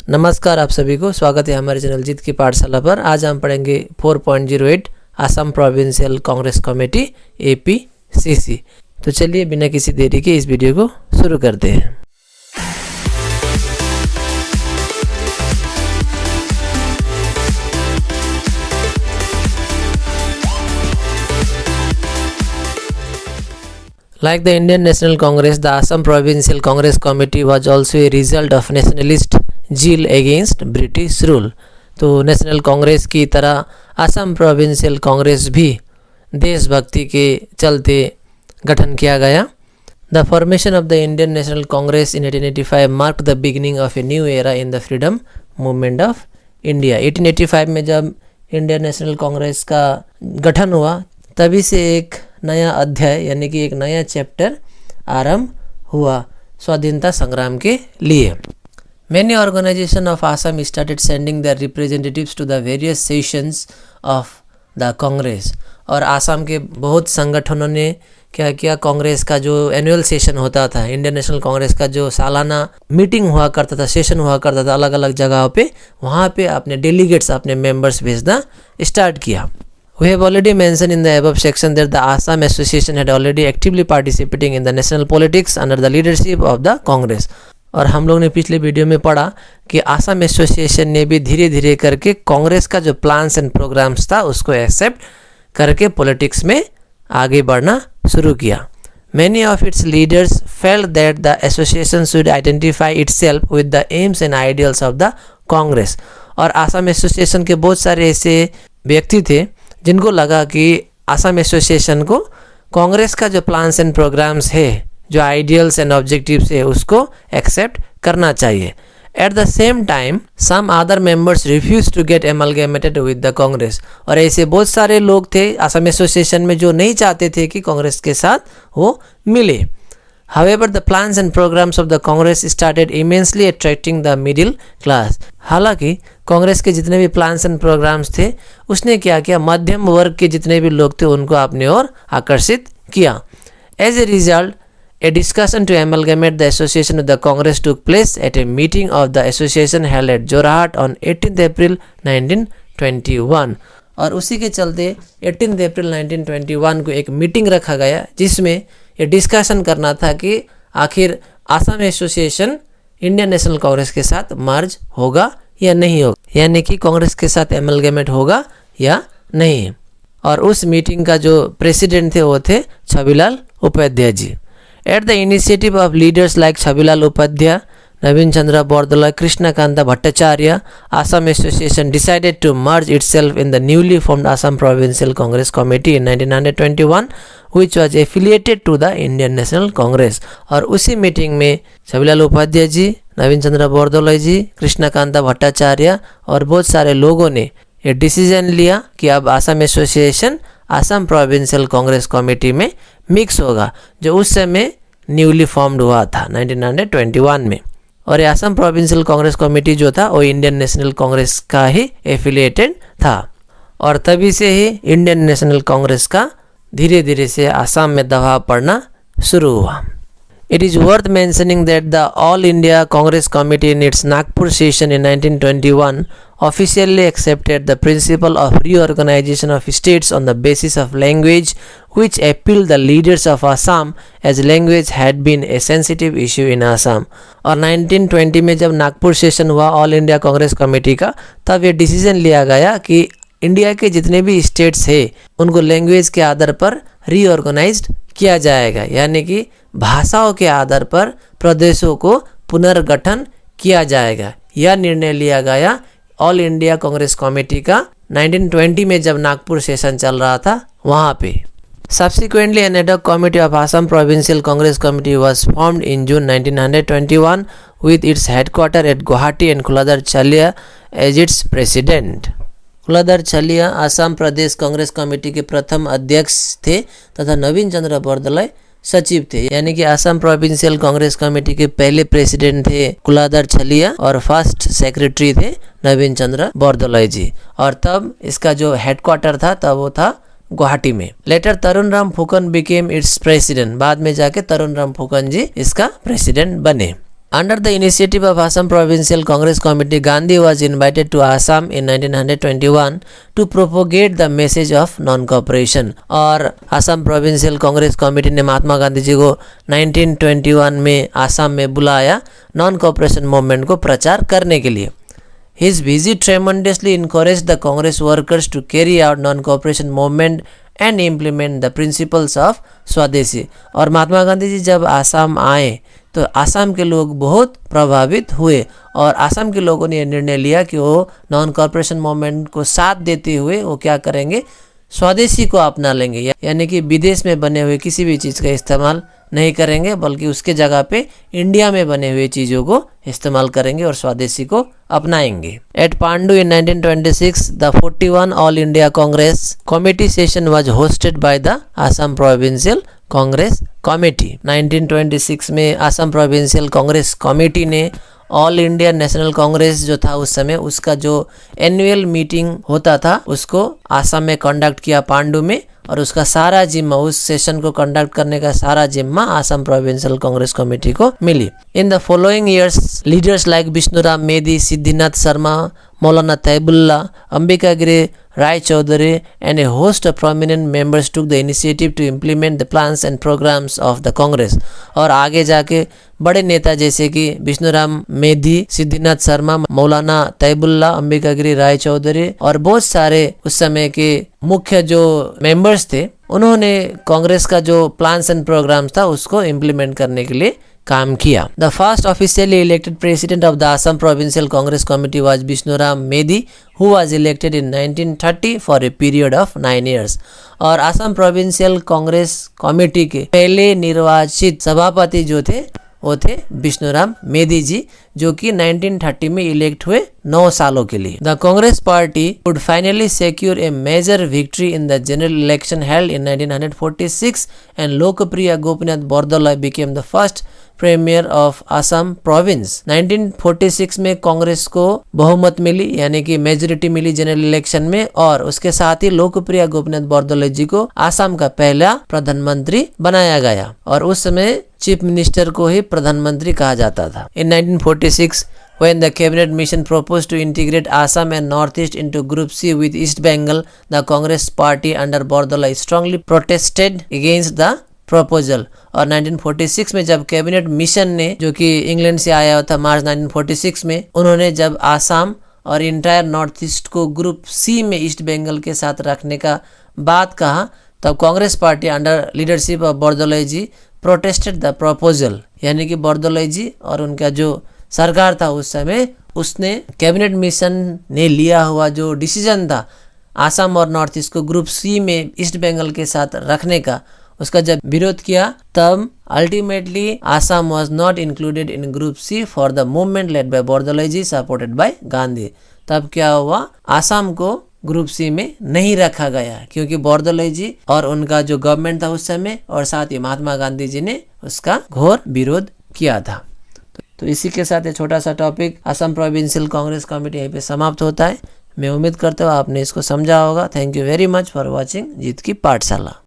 नमस्कार आप सभी को, स्वागत है हमारे चैनल जीत की पाठशाला पर। आज हम पढ़ेंगे 4.08 Assam provincial Congress committee APCC। तो चलिए बिना किसी देरी के इस वीडियो को शुरू करते हैं। Like the Indian National Congress, the Assam Provincial Congress Committee was also a result of nationalist zeal against British rule। तो नेशनल कांग्रेस की तरह असम प्रोविंशियल कांग्रेस भी देशभक्ति के चलते गठन किया गया। The formation of the Indian national Congress in 1885 mark the beginning of a new era in the freedom movement of India. 1885 में जब इंडियन नेशनल कांग्रेस का गठन हुआ, तभी से एक नया अध्याय यानी कि एक नया चैप्टर आरंभ हुआ स्वाधीनता संग्राम के लिए। Many organizations of Assam started sending their representatives to the various sessions of the Congress। और आसाम के बहुत संगठनों ने क्या किया, कांग्रेस का जो एनुअल सेशन होता था, इंडियन नेशनल कांग्रेस का जो सालाना मीटिंग हुआ करता था, सेशन हुआ करता था अलग अलग जगहों पे, वहाँ पे अपने डेलीगेट्स, अपने मेंबर्स भेजना स्टार्ट किया। We have already mentioned in the above section that the Assam Association had already actively participating in the national politics under the leadership of the Congress। और हम लोग ने पिछले वीडियो में पढ़ा कि आसाम एसोसिएशन ने भी धीरे धीरे करके कांग्रेस का जो प्लान्स एंड प्रोग्राम्स था उसको एक्सेप्ट करके पॉलिटिक्स में आगे बढ़ना शुरू किया। Many of its leaders felt that the association should identify itself with the aims and ideals of the Congress। और आसाम एसोसिएशन के बहुत सारे ऐसे व्यक्ति थे जिनको लगा कि आसाम एसोसिएशन को कांग्रेस का जो प्लान्स एंड प्रोग्राम्स है, जो आइडियल्स एंड ऑब्जेक्टिव्स है, उसको एक्सेप्ट करना चाहिए। At the same time some other members refuse to get amalgamated with the Congress. और ऐसे बहुत सारे लोग थे आसाम एसोसिएशन में जो नहीं चाहते थे कि कांग्रेस के साथ वो मिले। However, the plans and programs of the Congress started immensely attracting the middle class। हालांकि कांग्रेस के जितने भी प्लान्स एंड प्रोग्राम्स थे उसने क्या किया, मध्यम वर्ग के जितने भी लोग थे उनको अपने ओर आकर्षित किया। As a result, a discussion to amalgamate the association with the Congress took place at a meeting of the association held at Jorhat on 18th April 1921। और उसी के चलते 18 अप्रैल 1921 को एक मीटिंग रखा गया जिसमें ये डिस्कशन करना था कि आखिर Assam association Indian national Congress के साथ मर्ज होगा या नहीं होगा, यानी कि कांग्रेस के साथ एमलगेमेट होगा या नहीं। और उस मीटिंग का जो प्रेसिडेंट थे वो थे Chhabilal Upadhyay ji. At the initiative of leaders like Chhabilal Upadhyay, नवीन Chandra Bordoloi, Krishnakanta Bhattacharya, Assam Association decided to merge itself in the newly formed Assam Provincial Congress Committee in 1921, which was affiliated to the Indian National Congress। और उसी meeting में छबिलाल उपाध्याय जी, नवीन चंद्र बोरदोलाई जी, कृष्णकांत भट्टाचार्य और बहुत सारे लोगों ने ये डिसीजन लिया कि अब Assam association Assam Provincial Congress committee में मिक्स होगा, जो उस समय न्यूली फॉर्म्ड हुआ था 1921 में। और आसाम प्रोविंशियल कांग्रेस कमेटी जो था वो इंडियन नेशनल कांग्रेस का ही एफिलिएटेड था। और तभी से ही इंडियन नेशनल कांग्रेस का धीरे धीरे से आसाम में दबाव पड़ना शुरू हुआ। It is worth mentioning that the All India Congress Committee in its Nagpur session in 1921 officially accepted the principle of reorganization of states on the basis of language, which appealed the leaders of Assam as language had been a sensitive issue in Assam। और 1920 में जब Nagpur session हुआ all India Congress committee का, तब ये decision लिया गया कि इंडिया के जितने भी स्टेट्स हैं उनको लैंग्वेज के आधार पर रीऑर्गेनाइज्ड किया जाएगा, यानी कि भाषाओं के आधार पर प्रदेशों को पुनर्गठन किया जाएगा। यह निर्णय लिया गया ऑल इंडिया कांग्रेस कमेटी का 1920 में जब नागपुर सेशन चल रहा था वहाँ पे। Subsequently, an ad hoc committee of Assam Provincial Congress Committee was formed in June 1921 with its headquarters at Guwahati and Kuladhar Chalia as its president। Kuladhar छलिया आसाम प्रदेश कांग्रेस कमेटी के प्रथम अध्यक्ष थे तथा नवीन चंद्र बोरदोलाई सचिव थे, यानी कि आसाम प्रोविंशियल कांग्रेस कमेटी के पहले प्रेसिडेंट थे कुलाधर छलिया और फर्स्ट सेक्रेटरी थे नवीन चंद्र बोरदोलाई जी। और तब इसका जो हेडक्वार्टर था तब वो था गुवाहाटी में। Later Tarun Ram Phukan became its president. बाद में जाके तरुण राम फुकन जी इसका प्रेसिडेंट बने। Under the initiative of Assam Provincial Congress Committee, Gandhi was invited to Assam in 1921 to propagate the message of non-cooperation. और असम प्रोविंशियल कांग्रेस कमेटी ने महात्मा गांधी जी को 1921 में आसाम में बुलाया नॉन कॉपरेशन मूवमेंट को प्रचार करने के लिए. His visit tremendously encouraged the Congress workers to carry out non-cooperation movement and implement the principles of स्वदेशी. और महात्मा गांधी जी जब आसाम आए तो आसाम के लोग बहुत प्रभावित हुए और आसाम के लोगों ने निर्णय लिया कि वो नॉन कॉर्पोरेशन मूवमेंट को साथ देते हुए वो क्या करेंगे, स्वदेशी को अपना लेंगे. यानी कि विदेश में बने हुए किसी भी चीज़ का इस्तेमाल नहीं करेंगे, बल्कि उसके जगह पे इंडिया में बने हुए चीज़ों को इस्तेमाल करेंगे और स्वदेशी को अपनाएंगे. At Pandu in 1926 the 41 All India Congress Committee session was hosted by the Assam Provincial Congress Committee. 1926 में आसाम प्रोविंशियल कांग्रेस कमेटी ने ऑल इंडिया नेशनल कांग्रेस जो था उस समय, उसका जो एनुअल मीटिंग होता था उसको आसाम में कंडक्ट किया पांडु में, और उसका सारा जिम्मा, उस सेशन को कंडक्ट करने का सारा जिम्मा आसाम प्रोविंशियल कांग्रेस कमेटी को मिली. In the following years leaders like Bishnuram Medhi, Siddhinath Sharma, Maulana Taibulla, अंबिकागिरी Rai Chaudhary and a host of prominent members took the initiative to implement the plans and programs of the Congress. और आगे जाके बड़े नेता जैसे कि विष्णुराम मेधी, सिद्धिनाथ शर्मा, मौलाना तैबुल्ला, अंबिकागिरी, राय चौधरी और बहुत सारे उस समय के मुख्य जो मेंबर्स थे, उन्होंने कांग्रेस का जो प्लान्स एंड प्रोग्राम्स था उसको इम्प्लीमेंट करने के लिए काम किया. The first officially elected president of the Assam provincial Congress committee was Bishnuram Medhi, who was elected in 1930 for a period of 9 years. और असम प्रोविंशियल कांग्रेस कमेटी के पहले निर्वाचित सभापति जो थे वो थे विष्णुराम मेधी जी, जो कि 1930 में इलेक्ट हुए 9 सालों के लिए. The Congress party would finally secure a major victory in the general election held in 1946 and Lokapriya Gopinath Bardoloi became the first premier of Assam province. 1946 में कांग्रेस को बहुमत मिली, यानी कि मेजोरिटी मिली जनरल इलेक्शन में, और उसके साथ ही लोकप्रिय गोपीनाथ बरदलोई जी को आसाम का पहला प्रधानमंत्री बनाया गया, और उस समय चीफ मिनिस्टर को ही प्रधानमंत्री कहा जाता था. इन 1946 when the cabinet mission proposed to integrate Assam and Northeast into Group C with East Bengal, the Congress party under Bardolai strongly protested against the proposal. और 1946 में जब कैबिनेट मिशन ने, जो कि इंग्लैंड से आया था मार्च 1946 में, उन्होंने जब आसाम और इंटायर नॉर्थ ईस्ट को ग्रुप सी में ईस्ट बंगाल के साथ रखने का बात कहा, तब Congress party under leadership of Bardoloi ji protested the proposal. यानी कि बरदलोई जी और उनका जो सरकार था उस समय, उसने कैबिनेट मिशन ने लिया हुआ जो डिसीजन था आसाम और नॉर्थ ईस्ट को ग्रुप सी में ईस्ट बंगाल के साथ रखने का, उसका जब विरोध किया, तब ultimately Assam was not included in group C for the movement led by Bardoloi ji supported by Gandhi. तब क्या हुआ, आसाम को ग्रुप सी में नहीं रखा गया, क्योंकि बरदलोई जी और उनका जो गवर्नमेंट था उस समय, और साथ ही महात्मा गांधी जी ने उसका घोर विरोध किया था. तो इसी के साथ ये छोटा सा topic Assam provincial Congress committee यहीं पे समाप्त होता है. मैं उम्मीद करता हूँ आपने इसको समझा होगा. Thank you very much for watching Jeet Ki पाठशाला.